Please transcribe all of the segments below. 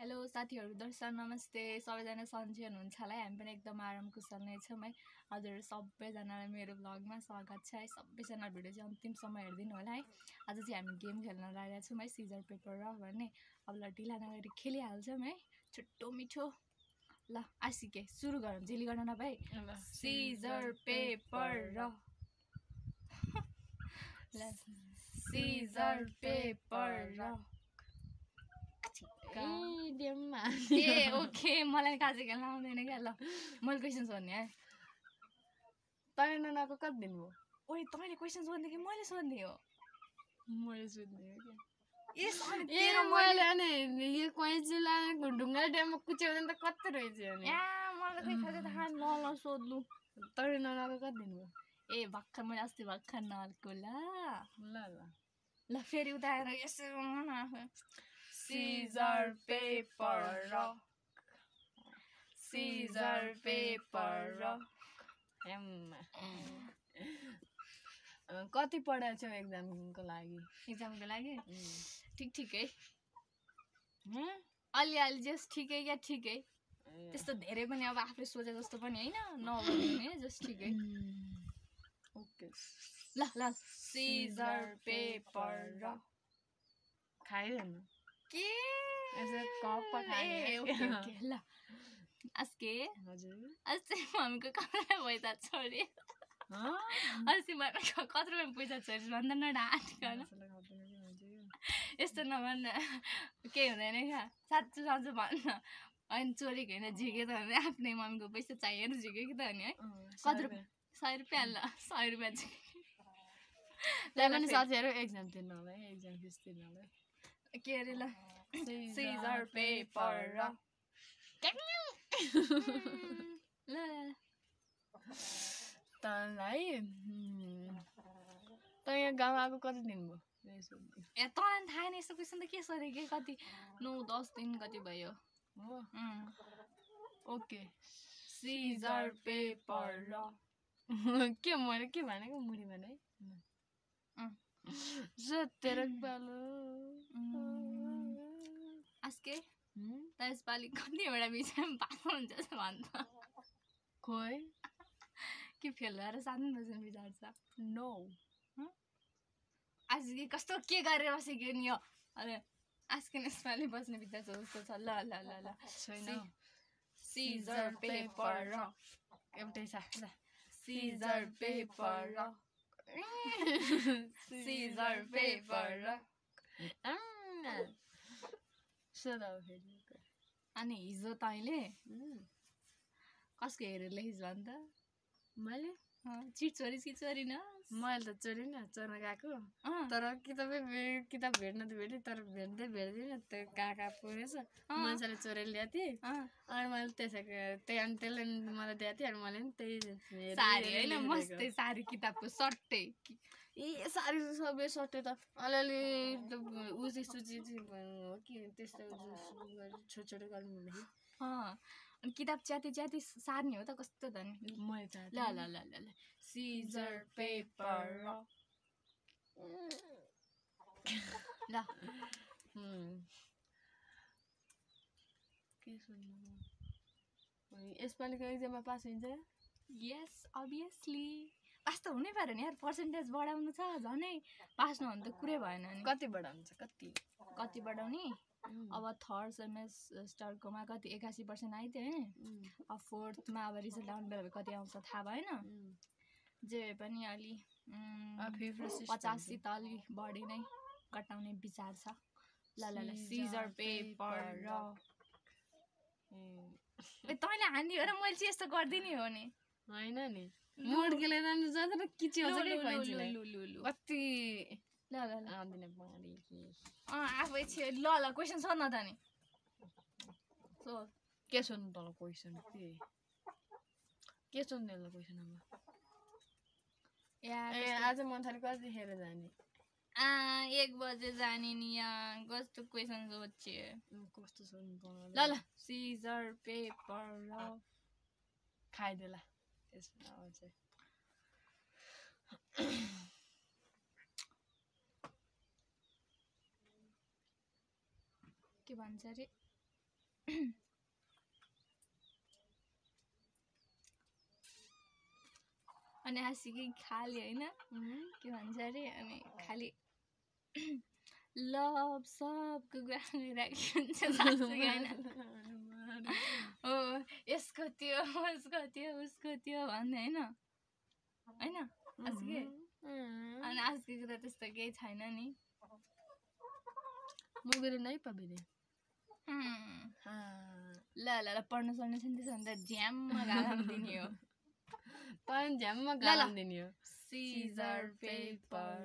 Hello साथीहरु दर्शन नमस्ते सबैजना सन्चै हुनुहुन्छ होला हामी पनि एकदम आराम कुशल नै छौं है हजुरहरु सबैजनालाई मेरो भ्लगमा स्वागत छ है सबैजना भिडियो चाहिँ अन्तिमसम्म हेर्दिनु होला है आज चाहिँ हामी गेम खेल्न लागेका छौं है सिजर पेपर रक भन्ने अब ल ढिला नगरी खेलिहाल्छौं है छिट्टो मिठो ल आसिके सुरु गरौँ जेली गर्न नपाई सिजर पेपर रक ल सिजर पेपर रक ए ओके मलाई काजे खेल्न आउँदैन क्या ल मैले क्वेशन सोध्ने है तपाईँ ननाको कति दिन भयो ओइ तपाईले क्वेशन सोध्ने कि मैले सोध्ने हो मैले सोध्ने हो के यस अनि तेरो मैले अनि यो क्वेशन लाने ढुङ्गा ड्याममा कुच्यो भने त कति रहेछ अनि या मलाई खै खाजे थाहा ल ल सोध्नु तपाईँ ननाको कति दिन भयो ए भक्खर मैले अस्ति भक्खर नल्को ल ल ल ल फेरि उता आएर यसो न Scissor, paper, rock. Scissor, paper, rock. कति पढाएको छौ एक्जामको लागि एक्जामको लागि ठिक ठिकै अलिअलि जस्ट ठिकै क्या ठिकै त्यस्तो धेरै पनि अब आफूले सोचे जस्तो पनि हैन नभने जस्ट ठिकै ओके ल ल सिजर पेपर रक खाइरहनु के ऐसे कप पकाए ओके ओके ल अस्के हजुर अस्ति मम्मीको कत्रो पैसा छोड्यो अस्ति मम्मीको कत्रो पैसा छोड्यो भन्दा न ढाँट यस्तो नभन्न केही हुँदैन क्या साँच्चो साँच्चो भन्न अनि चोरेको होइन झिक्यो त भने आफ्नै मम्मीको पैसा चाहिएर झिक्यो कि त नि है कत्रो 100 रुपियाँ ल 100 रुपियाँ झिक्यो ल साथीहरु एक्जाम तिर्नु होला है एक्जाम फिस तिर्नु होला के अरे ल सिजर पेपर रक ल तँलाई त यहाँ गाउँ आएको कति दिन भयो ए तँलाई थाहा नि यस्तो क्वेसन त के सोधे कि कति 9-10 दिन कति भयो हो ओके सिजर पेपर रक के मैले के भनेको मुडी भने तेरो बालो आस्के त यसपालि कतिवटा विषयमा पास हुन्छ भन्छ खोइ के फेल भएर सानो बस्ने विचार छ नो आज कि कस्तो के गरेर बसेको नि यो अरे आस्के यसपालि बस्ने विचार छ जस्तो छ ल ल ल ल छैन सिजर पेपर रक एउटै छ ल scissor paper rock Scissor, paper, rock. अनि हिजो तैँले कसको हेरेर लेखिस् भन् त मैले चिट चोरिस् कि चोरिन मैले त चोरिन चोर्न गएको तर किताब भेट्न त भेटेँ तर भेट्दैन त्यो कहाँ पुगेछ मान्छेले चोरेर ल्याएको थिएँ अनि मैले त्यसले मलाई दिएको थिएँ अनि मैले पनि त्यही सारी होइन मस्तै सारी किताबको सट्टै ए सारी सबै सट्टै त अलिअलि उसी सूची हो कि त्यस्तो छोटो गर्नु भन्दाखेरि अनि किताब च्याति च्याति सार्ने हो त कस्तो त नि ल ल ल ल ल सिजर पेपर ल के सुन्नु यसपालिको एक्जाममा पास हुन्छ यस अभियसली पास त हुनै पर्यो नि यार पर्सेन्टेज बढाउनु छ झनै पास नहुनु त कुरै भएन नि कति बढाउँछ कति बढाउने अब थर्ड सेमेस्टरकोमा कति 81% आइथ्यो हैन अब फोर्थमा अब रिजल्ट आउने बेला कति आउँछ थाहा भएन जे पनि अलि 85 त अलि बढी नै कटाउने विचार छ ल ल ल सिजर पेपर रक ए तैँले हान्दी हो र मैले चाहिँ यस्तो गर्दिनै हो नि हैन नि मुड्केले जानु जता किच्यो हुन्छ के कहिलेलाई कति ल ल ल आउँदैन पानी आफै छ ल ल क्वेशन सोध्न त नि सोध के सोध्नु तल क्वेशन के सोध्ने ल क्वेशन अब ए आज मन्थली कतिखेर जाने 1 बजे जाने नि यहाँ कस्तो क्वेशन सोध्छे कस्तो सोध्नु ल ल सिजर पेपर रक खाइदे ल त्यसमा आउँछ के भन्छ रे अनि आसिकै खाली होइन के भन्छ अरे अनि खाली लभ सबको कुरा गरिराखेको हुन्छ सासुको होइन हो यसको त्यो उसको त्यो उसको त्यो भन्ने होइन होइन आजके अनि आजको त त्यस्तो केही छैन नि मुगेर नै पबिरे ल ल ल पढ्नु सक्ने छ नि त्यसो भने त झ्याममा गालाम दिने हो पनि झ्याममा गालाम दिने हो सीजर पेपर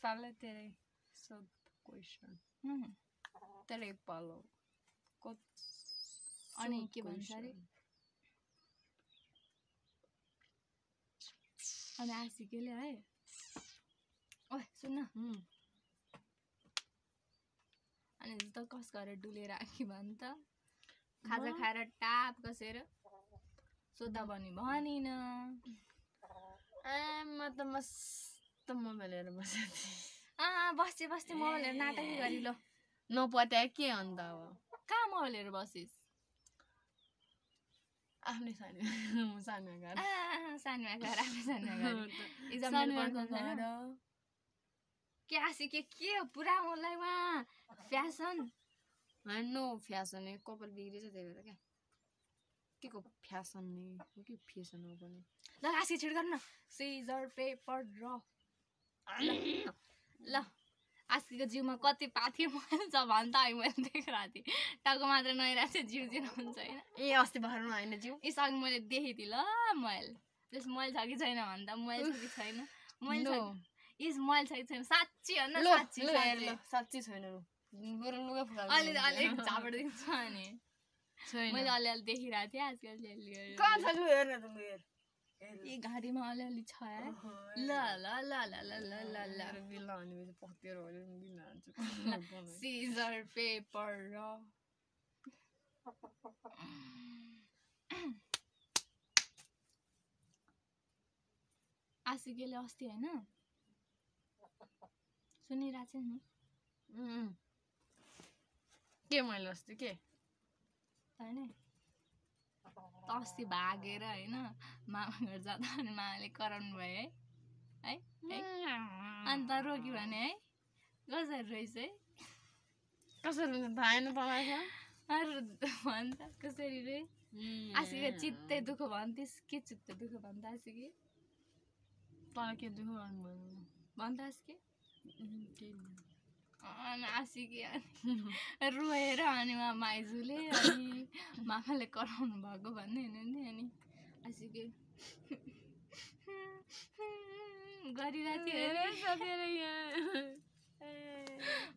साले तेरे सब क्वेशन तेरे पालो अनि के भन्छ अरे अनि आसिकेले है ओए सुन्न अनि त कस गरेर डुलेर आखी भन् त खाजा खाएर टाप कसेर सोद्धा पनि भनिन म त मस्त मोबाइल हेरेर बसेको थिएँ बस्थे बस्थे मोबाइल हेरेर नाटकै गरी ल नपत्या के अन्त अब कहाँ मोबाइल हेरेर बसिस आफ्नै सानो घर सानोमा गएर आफ्नो सानोमा गएर इक्जाम के आसी के हो पुरा मलाई उहाँ फ्यासन नो फ्यासन कपाल बिग्रेछ त्यही भएर क्या के को फ्यासन नि के फेसन हो पनि ल आसी छिट गर्नु न सिजर पेपर ड्र ल आस्कीको जिउमा कति पाथी मोबाइल छ भन् त अहिले मैले देखिरहेको थिएँ टाउको मात्र नहेरेको थियो जिउ जिउ हुन्छ होइन ए अस्ति भर्नु होइन जिउ यसअघि मैले देखेँ थिएँ ल मैल त्यस मैल छ कि छैन भन् त मैल छ कि छैन मैल छ इस मैल छ कि छैन साँच्ची हो न साँच्ची छैन अलि अलि झापड दिन्छ अनि मैले अलिअलि देखिरहेको थिएँ आजकल यी घाँटीमा अलिअलि छ ल ल ल ल ल ल ल ल सिजर पेपर र आसिकेले अस्ति होइन सुनिरहेको छ नि के मैले अस्ति के होइन अस्ति भागेर होइन मामा घर जाँदा अनि मामाले कराउनु भयो है अन्त रोक्यो भने है कसरी रहेछ है कसरी थाहा पाएन भन् त कसरी रे आसिके चित्तै दुःख भन्थिस् के चित्त दुःख भन् त आसिके तँलाई के दुःख भन् त आसिके अनि आसिके रोएर अनि उहाँ माइजूले अनि मामाले कराउनु भएको भन्ने हुनुहुन्थ्यो अनि आसिके गरिरहेको थियो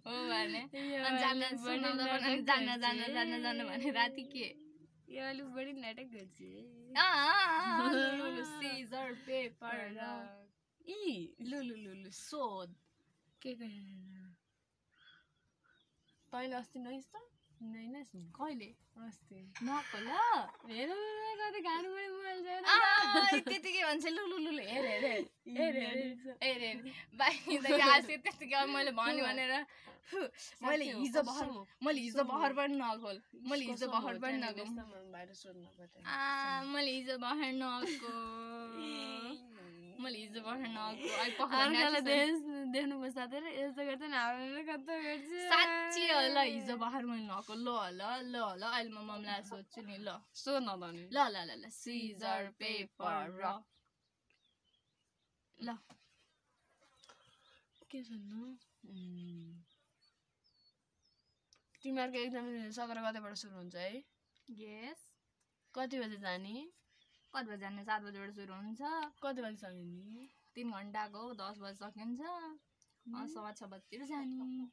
हो भने जान्न भने राति के अलिक बढी नाटक गर्छ सिजर पेपर लुलु सोध के तैँले अस्ति नहिस् त नहिनास् नि कहिले अस्ति नको ल हेर कति गाह्रो पनि मोबाइल त्यतिकै भन्छ लुलु हेरे बाई आसिक त्यतिकै मैले भन्यो भनेर मैले हिजो बहर पनि नगोल मैले हिजो बहर नगो देख्नु साथै यस्तो गर्छ नि हाम्रो कस्तो गर्छ साँच्ची हो ल हिजो बहर मैले नगो ल अहिले म मम्मीलाई सोध्छु नि ल सोध्न त नि ल सिजर पेपर र ल के भन्नु तिमीहरूको एक्जाम 17 गतेबाट सुरु हुन्छ है यस कति बजे जाने कति बजे जाने 7 बजेबाट सुरु हुन्छ कति बजे सकिने 3 घण्टाको 10 बजे सकिन्छ 6:15 बजेतिर जाने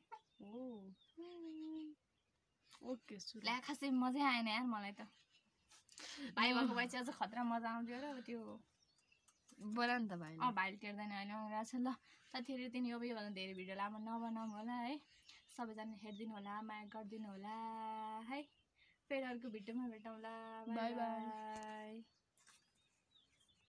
ओके सुरु ला खासै मजै आएन यार मलाई त भाइ भएको भए चाहिँ अझ खतरा मजा आउँथ्यो र त्यो बोला नि त भाइ भाइले टेर्दैन अहिले आइरहेको छ ल साथीहरू तिनी यो भन्दा धेरै भिडियो लामो नबनाऊँ होला है सबैजना हेरिदिनु होला माया गरिदिनु होला है फेरि अर्को भिडियोमा भेटौँला बाई बाई